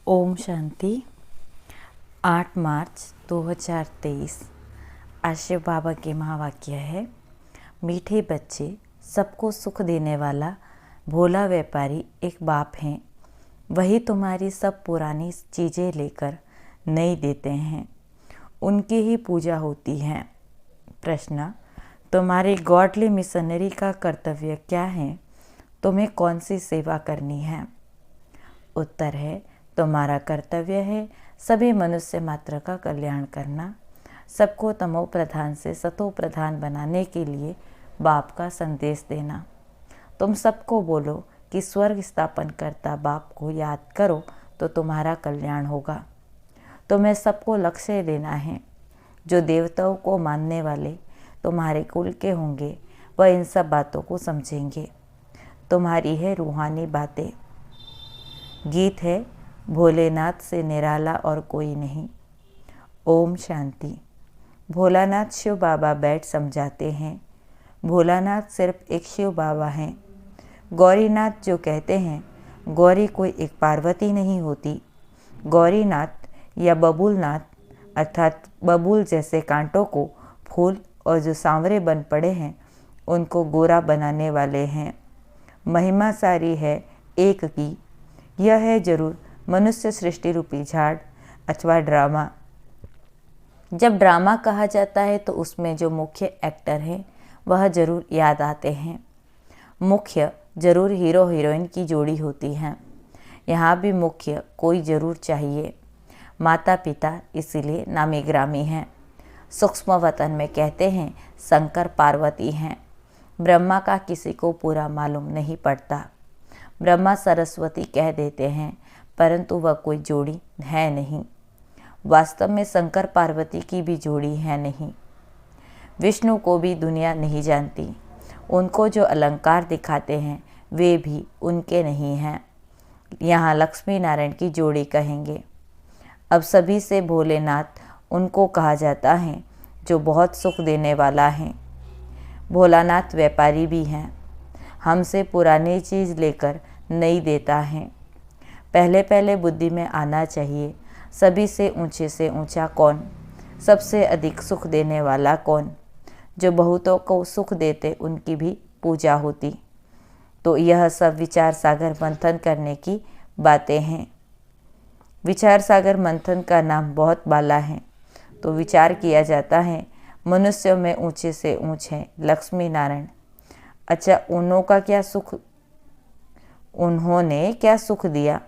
ओम शांति। 8 मार्च 2023 आज शिव बाबा के महावाक्य है, मीठे बच्चे, सबको सुख देने वाला भोला व्यापारी एक बाप हैं। वही तुम्हारी सब पुरानी चीज़ें लेकर नई देते हैं, उनकी ही पूजा होती है। प्रश्न, तुम्हारी गॉडली मिशनरी का कर्तव्य क्या है? तुम्हें कौन सी सेवा करनी है? उत्तर है, तुम्हारा कर्तव्य है सभी मनुष्य मात्र का कल्याण करना, सबको तमो प्रधान से सतो प्रधान बनाने के लिए बाप का संदेश देना। तुम सबको बोलो कि स्वर्ग स्थापन करता बाप को याद करो तो तुम्हारा कल्याण होगा। तुम्हें सबको लक्ष्य देना है। जो देवताओं को मानने वाले तुम्हारे कुल के होंगे वह इन सब बातों को समझेंगे। तुम्हारी है रूहानी बातें। गीत है, भोलेनाथ से निराला और कोई नहीं। ओम शांति। भोलानाथ शिव बाबा बैठ समझाते हैं। भोलानाथ सिर्फ एक शिव बाबा हैं। गौरीनाथ जो कहते हैं, गौरी कोई एक पार्वती नहीं होती। गौरीनाथ या बबूलनाथ अर्थात बबूल जैसे कांटों को फूल और जो सांवरे बन पड़े हैं उनको गोरा बनाने वाले हैं। महिमा सारी है एक की। यह है जरूर मनुष्य सृष्टि रूपी झाड़ अथवा ड्रामा। जब ड्रामा कहा जाता है तो उसमें जो मुख्य एक्टर हैं वह जरूर याद आते हैं। मुख्य जरूर हीरो हीरोइन की जोड़ी होती है। यहाँ भी मुख्य कोई जरूर चाहिए। माता पिता इसीलिए नामी ग्रामी हैं। सूक्ष्म वतन में कहते हैं शंकर पार्वती हैं। ब्रह्मा का किसी को पूरा मालूम नहीं पड़ता। ब्रह्मा सरस्वती कह देते हैं, परंतु वह कोई जोड़ी है नहीं। वास्तव में शंकर पार्वती की भी जोड़ी है नहीं। विष्णु को भी दुनिया नहीं जानती। उनको जो अलंकार दिखाते हैं वे भी उनके नहीं हैं। यहाँ लक्ष्मी नारायण की जोड़ी कहेंगे। अब सभी से भोलेनाथ उनको कहा जाता है जो बहुत सुख देने वाला है। भोलानाथ व्यापारी भी हैं। हमसे पुरानी चीज़ लेकर नई देता है। पहले पहले बुद्धि में आना चाहिए, सभी से ऊंचा कौन, सबसे अधिक सुख देने वाला कौन। जो बहुतों को सुख देते उनकी भी पूजा होती। तो यह सब विचार सागर मंथन करने की बातें हैं। विचार सागर मंथन का नाम बहुत बाला है। तो विचार किया जाता है मनुष्यों में ऊंचे से ऊंचे लक्ष्मी नारायण। अच्छा, उन्होंने क्या सुख दिया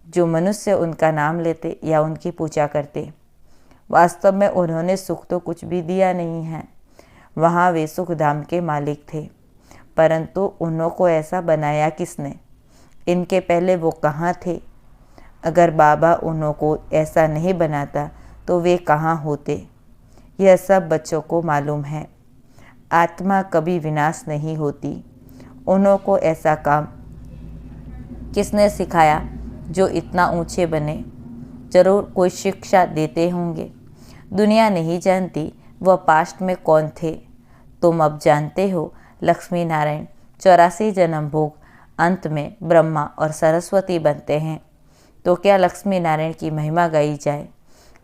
जो मनुष्य उनका नाम लेते या उनकी पूजा करते? वास्तव में उन्होंने सुख तो कुछ भी दिया नहीं है। वहाँ वे सुख धाम के मालिक थे, परंतु उन्हों को ऐसा बनाया किसने? इनके पहले वो कहाँ थे? अगर बाबा उन्हों को ऐसा नहीं बनाता तो वे कहाँ होते? यह सब बच्चों को मालूम है। आत्मा कभी विनाश नहीं होती। उन्हों को ऐसा काम किसने सिखाया जो इतना ऊंचे बने? जरूर कोई शिक्षा देते होंगे। दुनिया नहीं जानती वह पास्ट में कौन थे। तुम अब जानते हो लक्ष्मी नारायण 84 जन्म भोग अंत में ब्रह्मा और सरस्वती बनते हैं। तो क्या लक्ष्मी नारायण की महिमा गाई जाए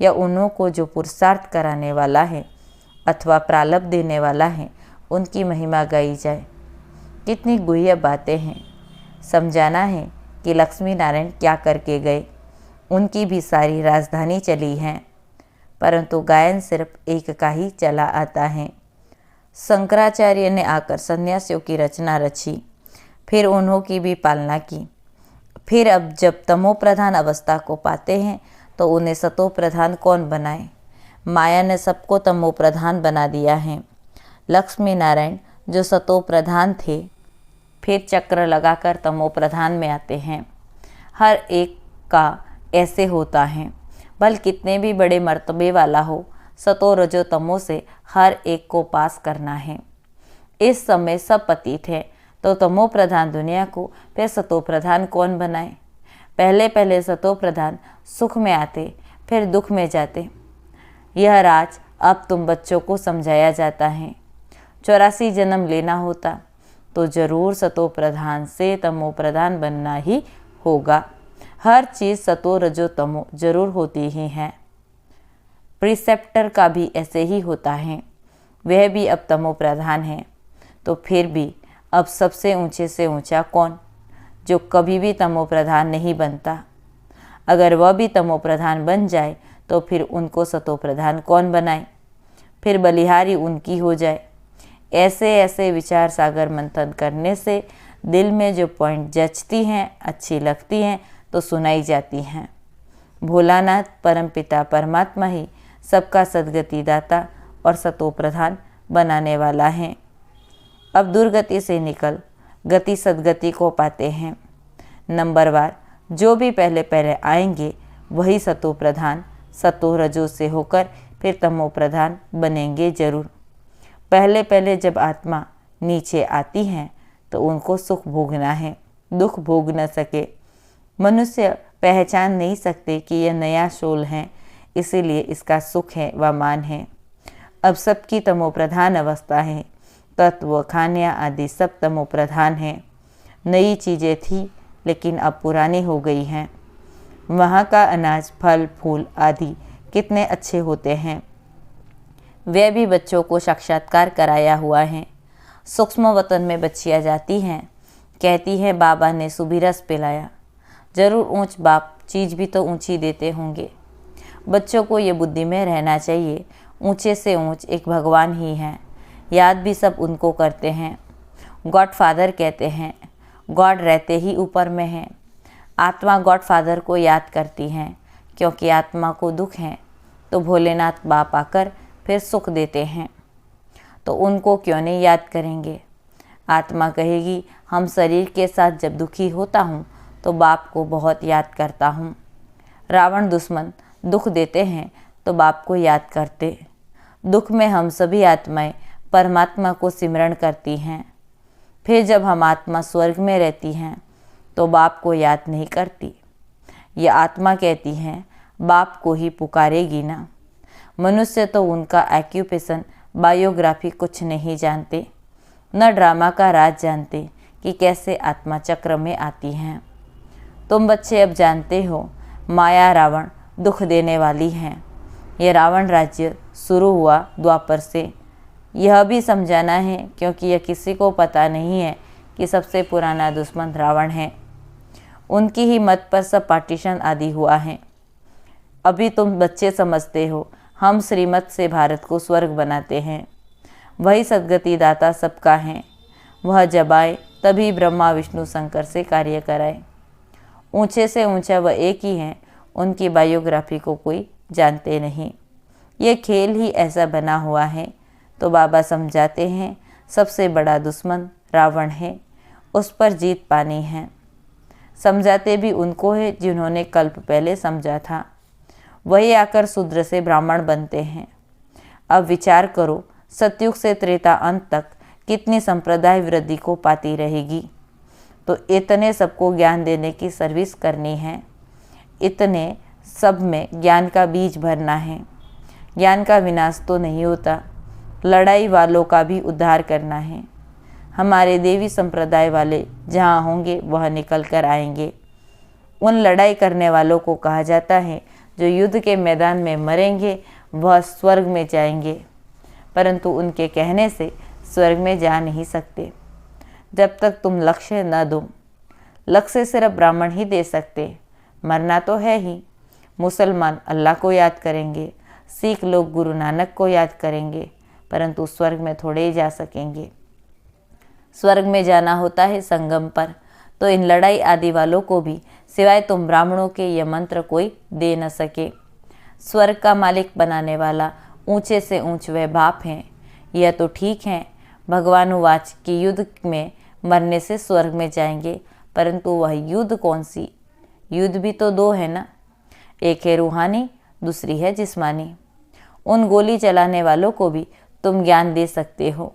या उन्हों को जो पुरुषार्थ कराने वाला है अथवा प्रारब्ध देने वाला है उनकी महिमा गाई जाए? कितनी गुह्य बातें हैं। समझाना है कि लक्ष्मी नारायण क्या करके गए। उनकी भी सारी राजधानी चली है, परंतु गायन सिर्फ एक का ही चला आता है। शंकराचार्य ने आकर सन्यासियों की रचना रची, फिर उन्हों की भी पालना की। फिर अब जब तमो प्रधान अवस्था को पाते हैं तो उन्हें सतो प्रधान कौन बनाए? माया ने सबको तमो प्रधान बना दिया है। लक्ष्मी नारायण जो सतो प्रधान थे फिर चक्र लगाकर तमो प्रधान में आते हैं। हर एक का ऐसे होता है। भल कितने भी बड़े मर्तबे वाला हो, सतो रजो तमो से हर एक को पास करना है। इस समय सब पतित है तो तमो प्रधान दुनिया को फिर सतो प्रधान कौन बनाए? पहले पहले सतो प्रधान सुख में आते फिर दुख में जाते। यह राज अब तुम बच्चों को समझाया जाता है। 84 जन्म लेना होता तो जरूर सतो प्रधान से तमो प्रधान बनना ही होगा। हर चीज़ सतो रजो तमो जरूर होती ही है। प्रिसेप्टर का भी ऐसे ही होता है, वह भी अब तमो प्रधान है। तो फिर भी अब सबसे ऊंचे से ऊंचा कौन, जो कभी भी तमो प्रधान नहीं बनता? अगर वह भी तमो प्रधान बन जाए तो फिर उनको सतो प्रधान कौन बनाए? फिर बलिहारी उनकी हो जाए। ऐसे ऐसे विचार सागर मंथन करने से दिल में जो पॉइंट जचती हैं, अच्छी लगती हैं तो सुनाई जाती हैं। भोलानाथ परमपिता परमात्मा ही सबका सद्गति दाता और सतो प्रधान बनाने वाला है। अब दुर्गति से निकल गति सद्गति को पाते हैं। नंबरवार जो भी पहले पहले आएंगे वही सतो प्रधान सतो रजो से होकर फिर तमो प्रधान बनेंगे जरूर। पहले पहले जब आत्मा नीचे आती है तो उनको सुख भोगना है, दुख भोग न सके। मनुष्य पहचान नहीं सकते कि यह नया शोल है, इसीलिए इसका सुख है व मान है। अब सबकी तमो प्रधान अवस्था है। तत्व खानिया आदि सब तमो प्रधान है। नई चीज़ें थी लेकिन अब पुरानी हो गई हैं। वहाँ का अनाज फल फूल आदि कितने अच्छे होते हैं, वे भी बच्चों को साक्षात्कार कराया हुआ है। सूक्ष्म वतन में बच्चियाँ जाती हैं, कहती हैं बाबा ने सुबह रस पिलाया। जरूर ऊंच बाप चीज़ भी तो ऊंची देते होंगे। बच्चों को ये बुद्धि में रहना चाहिए, ऊंचे से ऊंच एक भगवान ही हैं, याद भी सब उनको करते हैं। गॉड फादर कहते हैं, गॉड रहते ही ऊपर में है। आत्मा गॉड फादर को याद करती हैं, क्योंकि आत्मा को दुख है तो भोलेनाथ बाप आकर फिर सुख देते हैं, तो उनको क्यों नहीं याद करेंगे। आत्मा कहेगी हम शरीर के साथ जब दुखी होता हूँ तो बाप को बहुत याद करता हूँ। रावण दुश्मन दुख देते हैं तो बाप को याद करते। दुख में हम सभी आत्माएं परमात्मा को सिमरण करती हैं। फिर जब हम आत्मा स्वर्ग में रहती हैं तो बाप को याद नहीं करती। ये आत्मा कहती हैं बाप को ही पुकारेगी ना। मनुष्य तो उनका ऑक्यूपेशन बायोग्राफी कुछ नहीं जानते, न ड्रामा का राज जानते कि कैसे आत्मा चक्र में आती हैं। तुम बच्चे अब जानते हो माया रावण दुख देने वाली हैं। यह रावण राज्य शुरू हुआ द्वापर से। यह भी समझाना है क्योंकि यह किसी को पता नहीं है कि सबसे पुराना दुश्मन रावण है। उनकी ही मत पर सब पार्टीशन आदि हुआ है। अभी तुम बच्चे समझते हो हम श्रीमत से भारत को स्वर्ग बनाते हैं। वही सद्गति दाता सबका है। वह जब आए तभी ब्रह्मा विष्णु शंकर से कार्य कराए। ऊंचे से ऊंचा वह एक ही हैं, उनकी बायोग्राफी को कोई जानते नहीं। ये खेल ही ऐसा बना हुआ है। तो बाबा समझाते हैं सबसे बड़ा दुश्मन रावण है, उस पर जीत पानी है। समझाते भी उनको है जिन्होंने कल्प पहले समझा था। वही आकर शूद्र से ब्राह्मण बनते हैं। अब विचार करो सतयुग से त्रेता अंत तक कितनी संप्रदाय वृद्धि को पाती रहेगी। तो इतने सबको ज्ञान देने की सर्विस करनी है, इतने सब में ज्ञान का बीज भरना है। ज्ञान का विनाश तो नहीं होता, लड़ाई वालों का भी उद्धार करना है। हमारे देवी संप्रदाय वाले जहाँ होंगे वह निकल कर आएंगे। उन लड़ाई करने वालों को कहा जाता है जो युद्ध के मैदान में मरेंगे वह स्वर्ग में जाएंगे, परंतु उनके कहने से स्वर्ग में जा नहीं सकते जब तक तुम लक्ष्य न दो। लक्ष्य सिर्फ ब्राह्मण ही दे सकते, मरना तो है ही। मुसलमान अल्लाह को याद करेंगे, सिख लोग गुरु नानक को याद करेंगे, परंतु स्वर्ग में थोड़े ही जा सकेंगे। स्वर्ग में जाना होता है संगम पर। तो इन लड़ाई आदि वालों को भी सिवाय तुम ब्राह्मणों के ये मंत्र कोई दे न सके। स्वर्ग का मालिक बनाने वाला ऊंचे से ऊंच वह बाप हैं। यह तो ठीक है, भगवानुवाच कि युद्ध में मरने से स्वर्ग में जाएंगे, परंतु वह युद्ध कौन सी? युद्ध भी तो दो है ना, एक है रूहानी, दूसरी है जिस्मानी। उन गोली चलाने वालों को भी तुम ज्ञान दे सकते हो।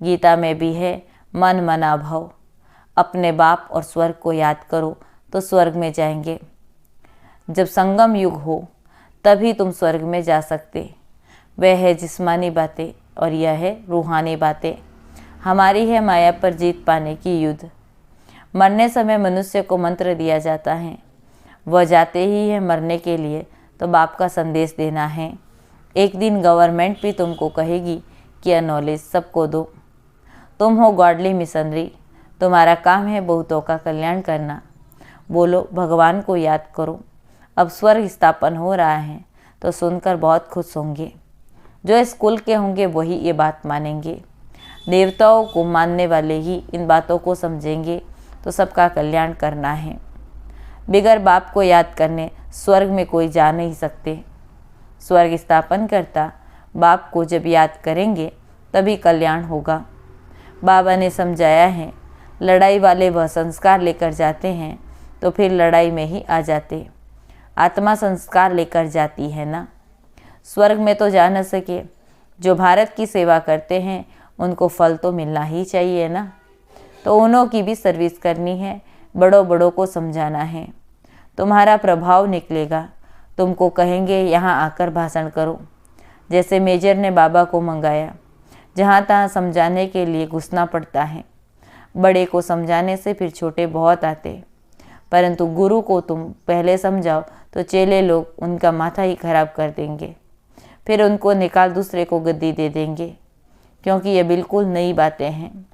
गीता में भी है मन मना भव, अपने बाप और स्वर्ग को याद करो तो स्वर्ग में जाएंगे। जब संगम युग हो तभी तुम स्वर्ग में जा सकते। वह है जिस्मानी बातें और यह है रूहानी बातें। हमारी है माया पर जीत पाने की युद्ध। मरने समय मनुष्य को मंत्र दिया जाता है, वह जाते ही है मरने के लिए तो बाप का संदेश देना है। एक दिन गवर्नमेंट भी तुमको कहेगी कि यह नॉलेज सबको दो। तुम हो गॉडली मिशनरी, तुम्हारा काम है बहुतों का कल्याण करना। बोलो भगवान को याद करो। अब स्वर्ग स्थापन हो रहा है तो सुनकर बहुत खुश होंगे। जो स्कूल के होंगे वही ये बात मानेंगे। देवताओं को मानने वाले ही इन बातों को समझेंगे तो सबका कल्याण करना है। बिगर बाप को याद करने स्वर्ग में कोई जा नहीं सकते। स्वर्ग स्थापन करता बाप को जब याद करेंगे तभी कल्याण होगा। बाबा ने समझाया है, लड़ाई वाले वह संस्कार लेकर जाते हैं तो फिर लड़ाई में ही आ जाते। आत्मा संस्कार लेकर जाती है ना। स्वर्ग में तो जा न सके, जो भारत की सेवा करते हैं उनको फल तो मिलना ही चाहिए ना। तो उन्हों की भी सर्विस करनी है, बड़ों बड़ों को समझाना है। तुम्हारा प्रभाव निकलेगा। तुमको कहेंगे यहाँ आकर भाषण करो। जैसे मेजर ने बाबा को मंगाया, जहाँ तहाँ समझाने के लिए घुसना पड़ता है। बड़े को समझाने से फिर छोटे बहुत आते, परंतु गुरु को तुम पहले समझाओ तो चेले लोग उनका माथा ही खराब कर देंगे, फिर उनको निकाल दूसरे को गद्दी दे देंगे, क्योंकि ये बिल्कुल नई बातें हैं।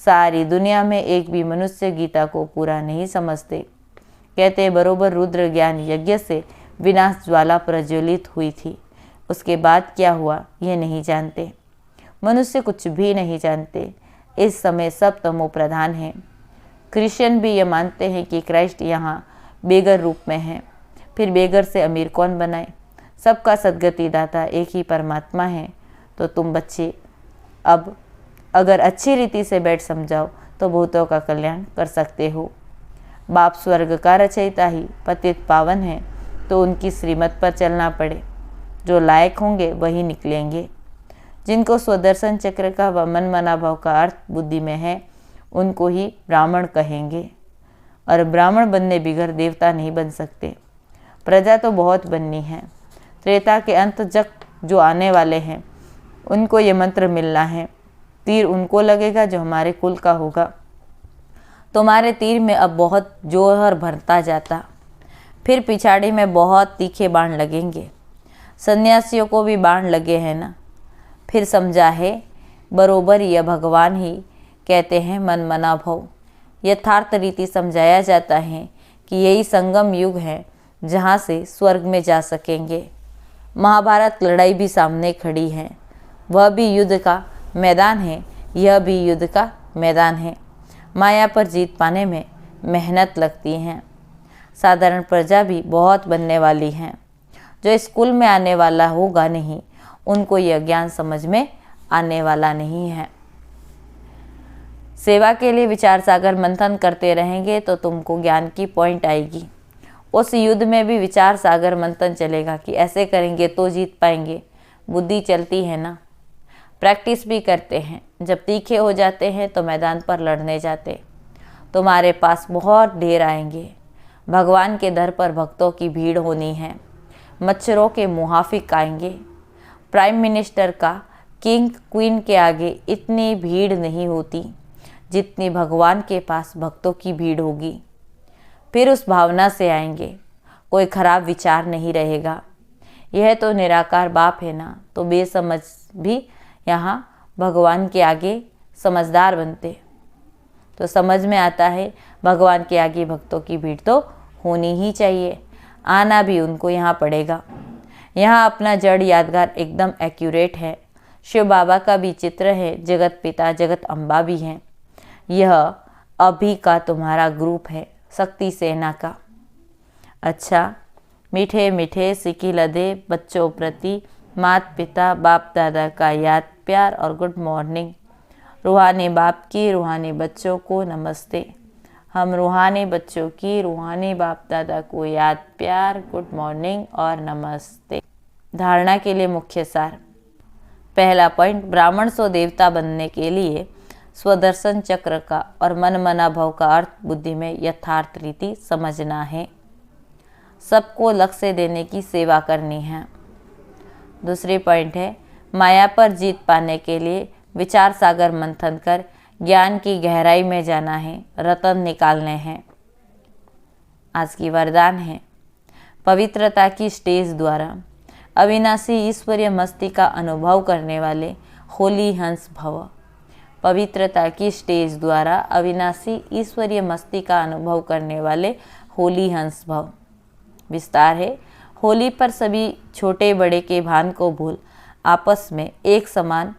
सारी दुनिया में एक भी मनुष्य गीता को पूरा नहीं समझते। कहते बरोबर रुद्र ज्ञान यज्ञ से विनाश ज्वाला प्रज्वलित हुई थी, उसके बाद क्या हुआ ये नहीं जानते। मनुष्य कुछ भी नहीं जानते। इस समय सब तमो प्रधान है। क्रिश्चियन भी ये मानते हैं कि क्राइस्ट यहाँ बेगर रूप में है, फिर बेगर से अमीर कौन बनाए। सबका सद्गति दाता एक ही परमात्मा है। तो तुम बच्चे अब अगर अच्छी रीति से बैठ समझाओ तो बहुतों का कल्याण कर सकते हो। बाप स्वर्ग का रचयिता ही पतित पावन है, तो उनकी श्रीमत पर चलना पड़े। जो लायक होंगे वही निकलेंगे। जिनको स्वदर्शन चक्र का व मन मना भाव का अर्थ बुद्धि में है उनको ही ब्राह्मण कहेंगे। और ब्राह्मण बनने बिगर देवता नहीं बन सकते। प्रजा तो बहुत बननी है। त्रेता के अंत जग जो आने वाले हैं उनको ये मंत्र मिलना है। तीर उनको लगेगा जो हमारे कुल का होगा। तुम्हारे तीर में अब बहुत जोहर भरता जाता, फिर पिछाड़ी में बहुत तीखे बाण लगेंगे। सन्यासियों को भी बाण लगे हैं ना। फिर समझा है बरोबर यह भगवान ही कहते हैं मन मना भव। यथार्थ रीति समझाया जाता है कि यही संगम युग है जहाँ से स्वर्ग में जा सकेंगे। महाभारत लड़ाई भी सामने खड़ी है, वह भी युद्ध का मैदान है, यह भी युद्ध का मैदान है। माया पर जीत पाने में मेहनत लगती है। साधारण प्रजा भी बहुत बनने वाली है। जो स्कूल में आने वाला होगा नहीं उनको यह ज्ञान समझ में आने वाला नहीं है। सेवा के लिए विचार सागर मंथन करते रहेंगे तो तुमको ज्ञान की पॉइंट आएगी। उस युद्ध में भी विचार सागर मंथन चलेगा कि ऐसे करेंगे तो जीत पाएंगे। बुद्धि चलती है ना। प्रैक्टिस भी करते हैं। जब तीखे हो जाते हैं तो मैदान पर लड़ने जाते। तुम्हारे पास बहुत ढेर आएंगे। भगवान के दर पर भक्तों की भीड़ होनी है। मच्छरों के मुहाफिक आएंगे। प्राइम मिनिस्टर का किंग क्वीन के आगे इतनी भीड़ नहीं होती जितनी भगवान के पास भक्तों की भीड़ होगी। फिर उस भावना से आएंगे। कोई खराब विचार नहीं रहेगा। यह तो निराकार बाप है ना, तो बेसमझ भी यहाँ भगवान के आगे समझदार बनते। तो समझ में आता है भगवान के आगे भक्तों की भीड़ तो होनी ही चाहिए। आना भी उनको यहाँ पड़ेगा। यहाँ अपना जड़ यादगार एकदम एक्यूरेट है। शिव बाबा का भी चित्र है, जगत पिता जगत अम्बा भी हैं। यह अभी का तुम्हारा ग्रुप है, शक्ति सेना का। अच्छा, मीठे मीठे सिकी लदे बच्चों प्रति माता पिता बाप दादा का याद प्यार और गुड मॉर्निंग। रूहानी बाप की रूहानी बच्चों को नमस्ते। हम रूहानी बच्चों की रूहानी बाप दादा को याद प्यार गुड मॉर्निंग और नमस्ते। धारणा के लिए मुख्य सार। पहला पॉइंट, ब्राह्मण सो देवता बनने के लिए स्वदर्शन चक्र का और मन मना भव का अर्थ बुद्धि में यथार्थ रीति समझना है। सबको लक्ष्य देने की सेवा करनी है। दूसरी पॉइंट है, माया पर जीत पाने के लिए विचार सागर मंथन कर ज्ञान की गहराई में जाना है, रतन निकालने हैं। आज की वरदान है, पवित्रता की स्टेज द्वारा अविनाशी ईश्वरीय मस्ती का अनुभव करने वाले होली हंस भव। पवित्रता की स्टेज द्वारा अविनाशी ईश्वरीय मस्ती का अनुभव करने वाले होली हंस भव। विस्तार है, होली पर सभी छोटे बड़े के भान को भूल आपस में एक समान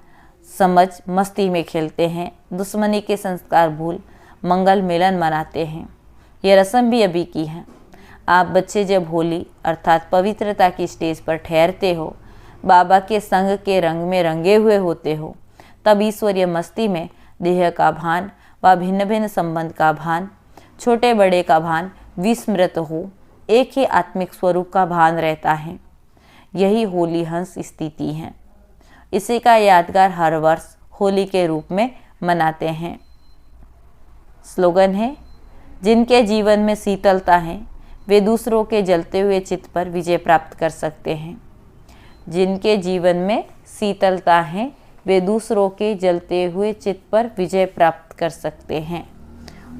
समझ मस्ती में खेलते हैं, दुश्मनी के संस्कार भूल मंगल मिलन मनाते हैं। यह रस्म भी अभी की है। आप बच्चे जब होली अर्थात पवित्रता की स्टेज पर ठहरते हो, बाबा के संग के रंग में रंगे हुए होते हो, तब ईश्वरीय मस्ती में देह का भान व भिन्न भिन्न संबंध का भान, छोटे बड़े का भान विस्मृत हो एक ही आत्मिक स्वरूप का भान रहता है। यही होली हंस स्थिति है। इसी का यादगार हर वर्ष होली के रूप में मनाते हैं। स्लोगन है, जिनके जीवन में शीतलता है वे दूसरों के जलते हुए चित्त पर विजय प्राप्त कर सकते हैं। जिनके जीवन में शीतलता है वे दूसरों के जलते हुए चित्त पर विजय प्राप्त कर सकते हैं।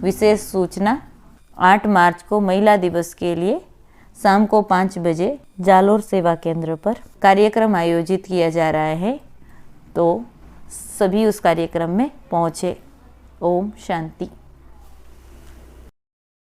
विशेष सूचना, 8 मार्च को महिला दिवस के लिए शाम को 5 बजे जालोर सेवा केंद्र पर कार्यक्रम आयोजित किया जा रहा है, तो सभी उस कार्यक्रम में पहुँचे। ओम शांति।